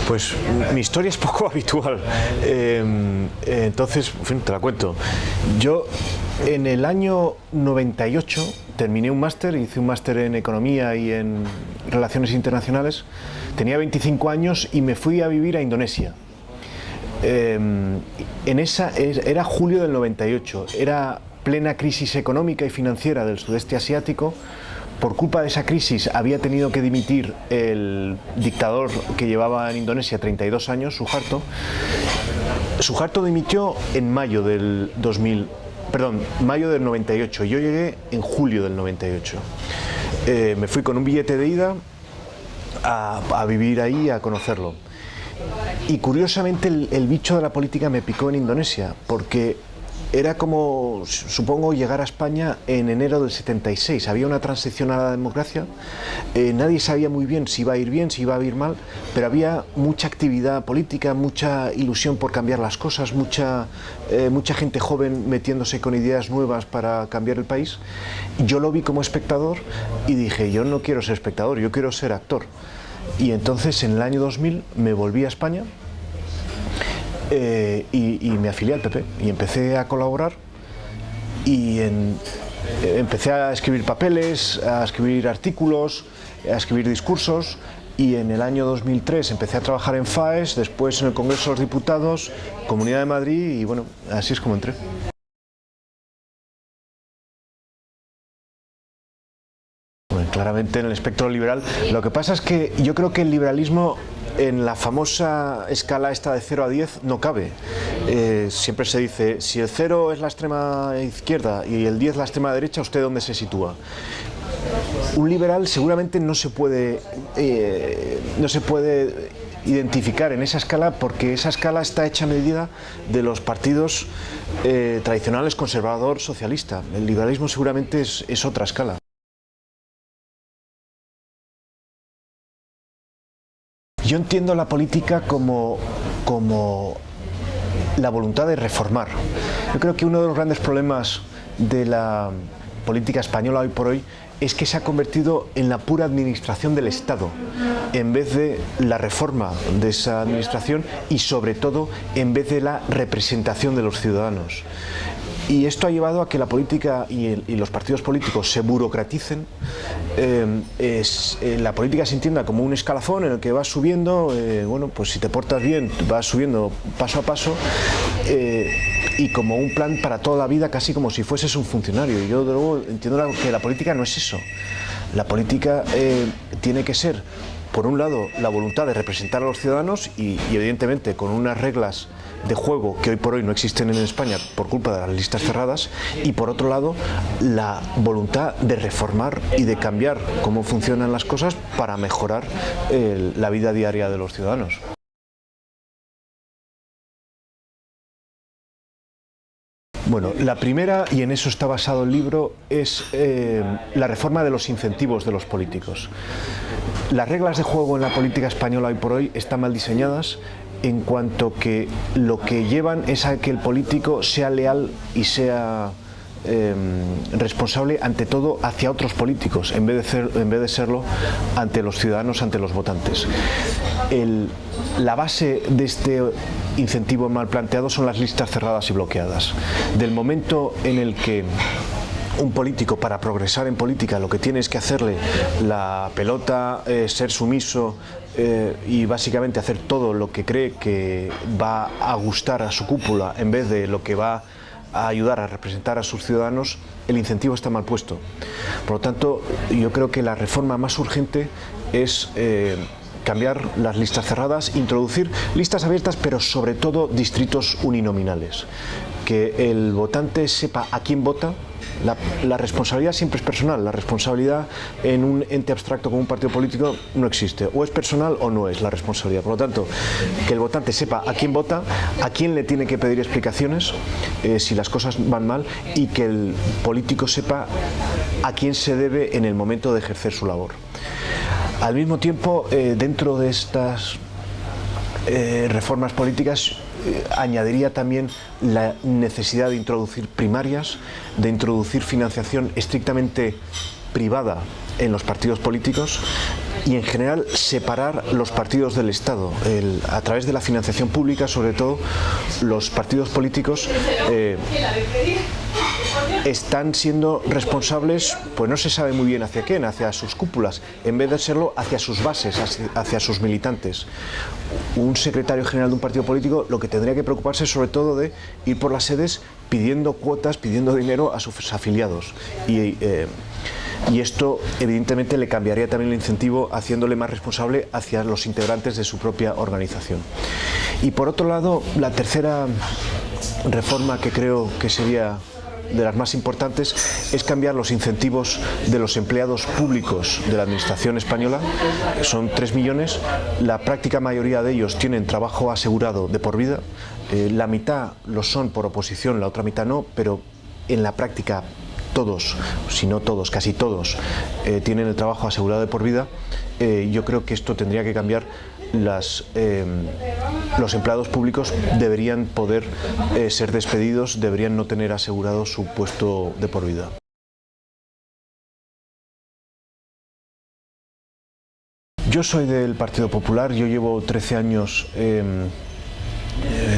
Pues mi historia es poco habitual, entonces, en fin, te la cuento. Yo en el año 98 terminé un máster, hice un máster en Economía y en Relaciones Internacionales, tenía 25 años y me fui a vivir a Indonesia. Era julio del 98, era plena crisis económica y financiera del sudeste asiático. Por culpa de esa crisis había tenido que dimitir el dictador que llevaba en Indonesia 32 años, Suharto. Suharto dimitió en mayo del 98. Yo llegué en julio del 98. Me fui con un billete de ida a vivir ahí, a conocerlo. Y curiosamente el bicho de la política me picó en Indonesia, porque era como, supongo, llegar a España en enero del 76. Había una transición a la democracia, nadie sabía muy bien si iba a ir bien, si iba a ir mal, pero había mucha actividad política, mucha ilusión por cambiar las cosas, mucha gente joven metiéndose con ideas nuevas para cambiar el país. Yo lo vi como espectador y dije, yo no quiero ser espectador, yo quiero ser actor. Y entonces en el año 2000 me volví a España y me afilié al PP y empecé a colaborar y empecé a escribir papeles, a escribir artículos, a escribir discursos, y en el año 2003 empecé a trabajar en FAES, después en el Congreso de los Diputados, Comunidad de Madrid, y bueno, así es como entré. Bueno, claramente en el espectro liberal. Lo que pasa es que yo creo que el liberalismo en la famosa escala esta de 0 a 10 no cabe. Siempre se dice, si el 0 es la extrema izquierda y el 10 la extrema derecha, ¿usted dónde se sitúa? Un liberal seguramente no se puede identificar en esa escala, porque esa escala está hecha a medida de los partidos tradicionales conservador socialista. El liberalismo seguramente es otra escala. Yo entiendo la política como la voluntad de reformar. Yo creo que uno de los grandes problemas de la política española hoy por hoy es que se ha convertido en la pura administración del Estado, en vez de la reforma de esa administración y, sobre todo, en vez de la representación de los ciudadanos. Y esto ha llevado a que la política y los partidos políticos se burocraticen. La política se entienda como un escalafón en el que vas subiendo, bueno, pues si te portas bien vas subiendo paso a paso, y como un plan para toda la vida, casi como si fueses un funcionario. Y yo, de luego, entiendo que la política no es eso. La política tiene que ser, por un lado, la voluntad de representar a los ciudadanos y evidentemente con unas reglas de juego que hoy por hoy no existen en España por culpa de las listas cerradas, y por otro lado la voluntad de reformar y de cambiar cómo funcionan las cosas para mejorar la vida diaria de los ciudadanos. Bueno, la primera, y en eso está basado el libro, es la reforma de los incentivos de los políticos. Las reglas de juego en la política española hoy por hoy están mal diseñadas, en cuanto que lo que llevan es a que el político sea leal y sea responsable ante todo hacia otros políticos, en vez de serlo ante los ciudadanos, ante los votantes. La base de este incentivo mal planteado son las listas cerradas y bloqueadas. Del momento en el que un político, para progresar en política, lo que tiene es que hacerle la pelota, ser sumiso y básicamente hacer todo lo que cree que va a gustar a su cúpula en vez de lo que va a ayudar a representar a sus ciudadanos, el incentivo está mal puesto. Por lo tanto, yo creo que la reforma más urgente es cambiar las listas cerradas, introducir listas abiertas, pero sobre todo distritos uninominales. Que el votante sepa a quién vota. La responsabilidad siempre es personal. La responsabilidad en un ente abstracto como un partido político no existe. O es personal o no es la responsabilidad. Por lo tanto, que el votante sepa a quién vota, a quién le tiene que pedir explicaciones si las cosas van mal, y que el político sepa a quién se debe en el momento de ejercer su labor. Al mismo tiempo, dentro de estas reformas políticas, añadiría también la necesidad de introducir primarias, de introducir financiación estrictamente privada en los partidos políticos, y en general separar los partidos del Estado. A través de la financiación pública, sobre todo, los partidos políticos están siendo responsables, pues no se sabe muy bien hacia quién, hacia sus cúpulas, en vez de serlo hacia sus bases, hacia sus militantes. Un secretario general de un partido político lo que tendría que preocuparse sobre todo de ir por las sedes pidiendo cuotas, pidiendo dinero a sus afiliados. Y esto evidentemente le cambiaría también el incentivo, haciéndole más responsable hacia los integrantes de su propia organización. Y por otro lado, la tercera reforma que creo que sería de las más importantes es cambiar los incentivos de los empleados públicos de la administración española. Son 3 millones, la práctica mayoría de ellos tienen trabajo asegurado de por vida, la mitad lo son por oposición, la otra mitad no, pero en la práctica todos, si no todos, casi todos, tienen el trabajo asegurado de por vida. Yo creo que esto tendría que cambiar. Los empleados públicos deberían poder ser despedidos, deberían no tener asegurado su puesto de por vida. Yo soy del Partido Popular, yo llevo 13 años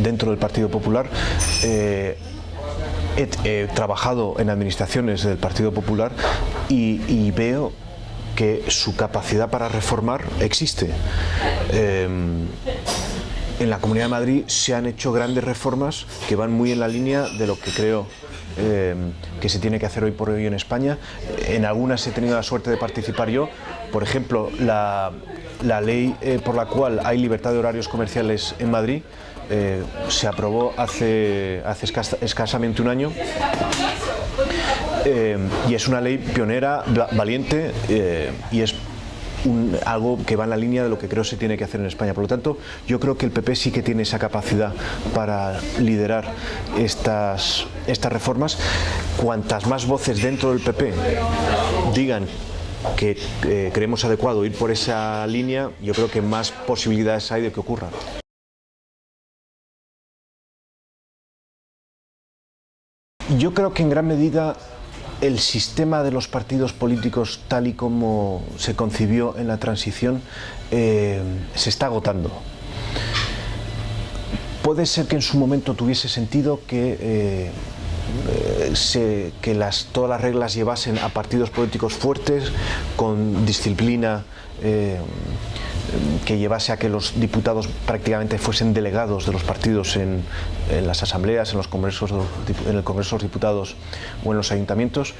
dentro del Partido Popular. He trabajado en administraciones del Partido Popular y veo que su capacidad para reformar existe. En la Comunidad de Madrid se han hecho grandes reformas que van muy en la línea de lo que creo que se tiene que hacer hoy por hoy en España. En algunas he tenido la suerte de participar yo. Por ejemplo, la ley por la cual hay libertad de horarios comerciales en Madrid se aprobó hace escasamente un año. Y es una ley pionera, valiente, y es algo que va en la línea de lo que creo se tiene que hacer en España. Por lo tanto, yo creo que el PP sí que tiene esa capacidad para liderar estas reformas. Cuantas más voces dentro del PP digan que creemos adecuado ir por esa línea, yo creo que más posibilidades hay de que ocurra. Yo creo que en gran medida el sistema de los partidos políticos tal y como se concibió en la transición se está agotando. Puede ser que en su momento tuviese sentido que todas las reglas llevasen a partidos políticos fuertes, con disciplina, que llevase a que los diputados prácticamente fuesen delegados de los partidos en las asambleas, en el Congreso de los Diputados o en los ayuntamientos,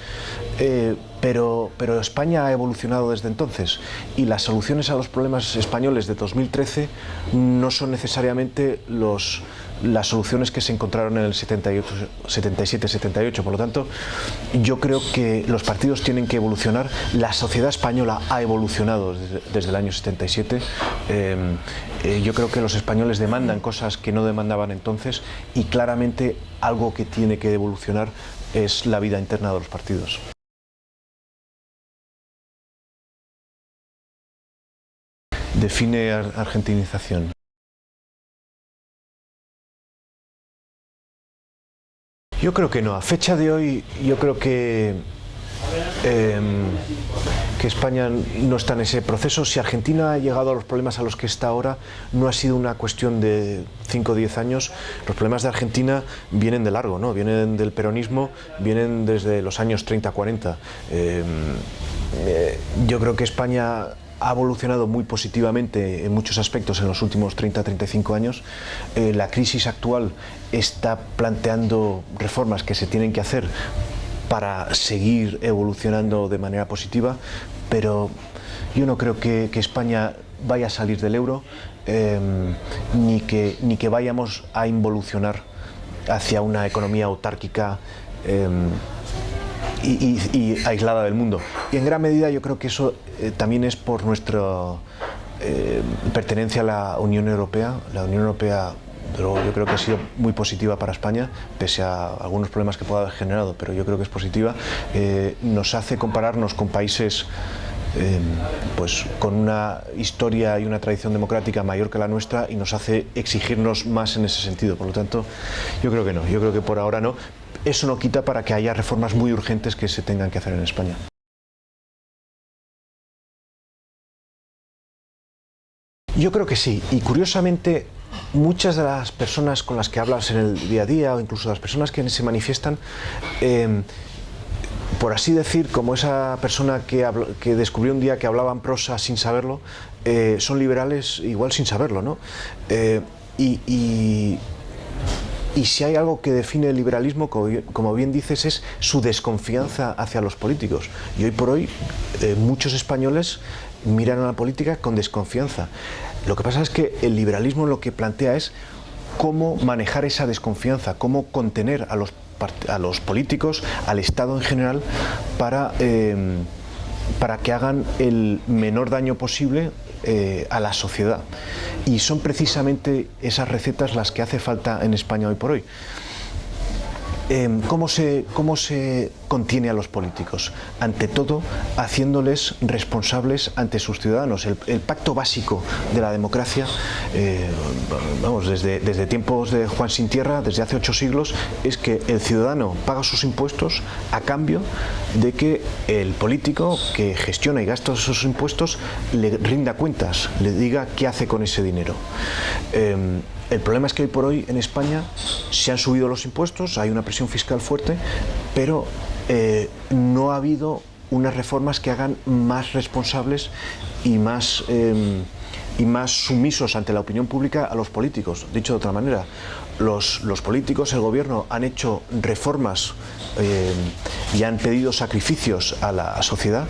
pero España ha evolucionado desde entonces y las soluciones a los problemas españoles de 2013 no son necesariamente las soluciones que se encontraron en el 77-78. Por lo tanto, yo creo que los partidos tienen que evolucionar. La sociedad española ha evolucionado desde el año 77. Yo creo que los españoles demandan cosas que no demandaban entonces y claramente algo que tiene que evolucionar es la vida interna de los partidos. Define argentinización. Yo creo que no. A fecha de hoy, yo creo que España no está en ese proceso. Si Argentina ha llegado a los problemas a los que está ahora, no ha sido una cuestión de 5 o 10 años. Los problemas de Argentina vienen de largo, ¿no? Vienen del peronismo, vienen desde los años 30-40. Yo creo que España ha evolucionado muy positivamente en muchos aspectos en los últimos 30-35 años. La crisis actual está planteando reformas que se tienen que hacer para seguir evolucionando de manera positiva, pero yo no creo que España vaya a salir del euro, ni que vayamos a involucionar hacia una economía autárquica y aislada del mundo. Y en gran medida yo creo que eso también es por nuestra pertenencia a la Unión Europea. La Unión Europea, pero yo creo que ha sido muy positiva para España, pese a algunos problemas que pueda haber generado, pero yo creo que es positiva. Nos hace compararnos con países pues con una historia y una tradición democrática mayor que la nuestra y nos hace exigirnos más en ese sentido. Por lo tanto, yo creo que no, yo creo que por ahora no. Eso no quita para que haya reformas muy urgentes que se tengan que hacer en España. Yo creo que sí, y curiosamente muchas de las personas con las que hablas en el día a día, o incluso las personas que se manifiestan, por así decir, como esa persona que descubrió un día que hablaba en prosa sin saberlo, son liberales igual sin saberlo, ¿no? Y si hay algo que define el liberalismo, como bien dices, es su desconfianza hacia los políticos. Y hoy por hoy muchos españoles miran a la política con desconfianza. Lo que pasa es que el liberalismo lo que plantea es cómo manejar esa desconfianza, cómo contener a los políticos, al Estado en general, para que hagan el menor daño posible a la sociedad. Y son precisamente esas recetas las que hace falta en España hoy por hoy. ¿Cómo se contiene a los políticos? Ante todo, haciéndoles responsables ante sus ciudadanos. El pacto básico de la democracia, desde tiempos de Juan Sin Tierra, desde hace 8 siglos, es que el ciudadano paga sus impuestos a cambio de que el político que gestiona y gasta esos impuestos le rinda cuentas, le diga qué hace con ese dinero. El problema es que hoy por hoy en España se han subido los impuestos, hay una presión fiscal fuerte, pero no ha habido unas reformas que hagan más responsables y más sumisos ante la opinión pública a los políticos. Dicho de otra manera, los políticos, el gobierno, han hecho reformas y han pedido sacrificios a la sociedad,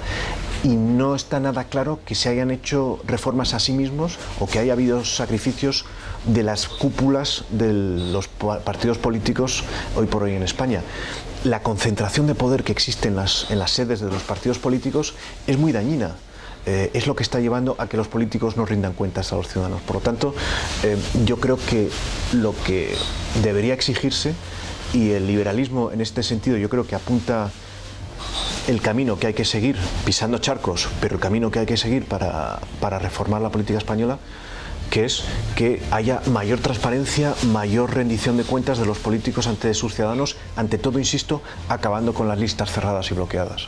y no está nada claro que se hayan hecho reformas a sí mismos o que haya habido sacrificios de las cúpulas de los partidos políticos hoy por hoy en España. La concentración de poder que existe en las sedes de los partidos políticos es muy dañina. Es lo que está llevando a que los políticos no rindan cuentas a los ciudadanos. Por lo tanto, yo creo que lo que debería exigirse, y el liberalismo en este sentido yo creo que apunta el camino que hay que seguir, pisando charcos, pero el camino que hay que seguir para reformar la política española, que es que haya mayor transparencia, mayor rendición de cuentas de los políticos ante sus ciudadanos, ante todo, insisto, acabando con las listas cerradas y bloqueadas.